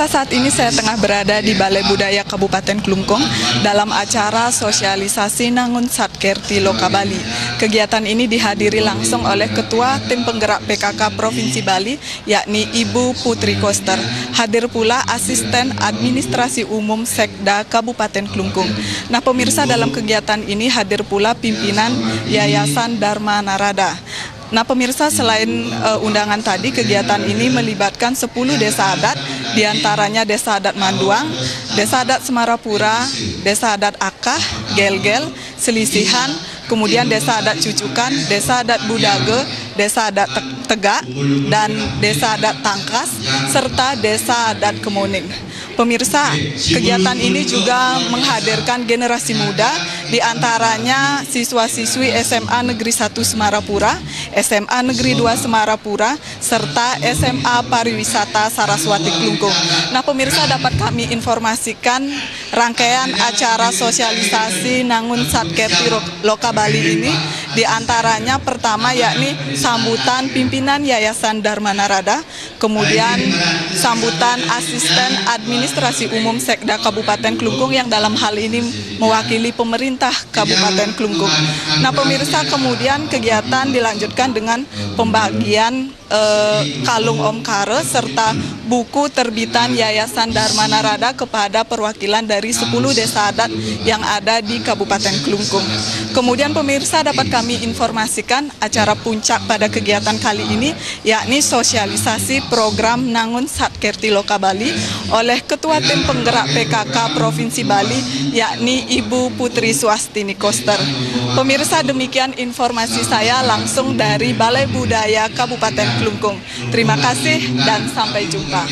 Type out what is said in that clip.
Pemirsa, saat ini saya tengah berada di Balai Budaya Kabupaten Klungkung dalam acara sosialisasi Nangun Satkerti Loka Bali. Kegiatan ini dihadiri langsung oleh Ketua Tim Penggerak PKK Provinsi Bali, yakni Ibu Putri Koster. Hadir pula Asisten Administrasi Umum Sekda Kabupaten Klungkung. Nah, pemirsa, dalam kegiatan ini hadir pula pimpinan Yayasan Dharma Narada. Nah, pemirsa, selain undangan tadi, kegiatan ini melibatkan 10 desa adat, diantaranya Desa Adat Manduang, Desa Adat Semarapura, Desa Adat Akah, Gel-Gel, Selisihan, kemudian Desa Adat Cucukan, Desa Adat Budage, Desa Adat Tegak, dan Desa Adat Tangkas, serta Desa Adat Kemuning. Pemirsa, kegiatan ini juga menghadirkan generasi muda, diantaranya siswa-siswi SMA Negeri 1 Semarapura, SMA Negeri 2 Semarapura, serta SMA Pariwisata Saraswati Klungkung. Nah, pemirsa, dapat kami informasikan rangkaian acara sosialisasi Nangun Satkerti Loka Bali ini, diantaranya pertama yakni sambutan pimpinan Yayasan Dharma Narada, kemudian sambutan Asisten Administrasi Umum Sekda Kabupaten Klungkung yang dalam hal ini mewakili pemerintah Kabupaten Klungkung. Nah, pemirsa, kemudian kegiatan dilanjutkan dengan pembagian kalung omkare serta buku terbitan Yayasan Dharma Narada kepada perwakilan dari 10 desa adat yang ada di Kabupaten Klungkung. Kemudian, pemirsa, dapat kami informasikan acara puncak pada kegiatan kali ini yakni sosialisasi program Nangun Satkerti Loka Bali oleh Ketua Tim Penggerak PKK Provinsi Bali yakni Ibu Putri Swastini Koster. Pemirsa, demikian informasi saya langsung dari Balai Budaya Kabupaten Klungkung. Terima kasih dan sampai jumpa.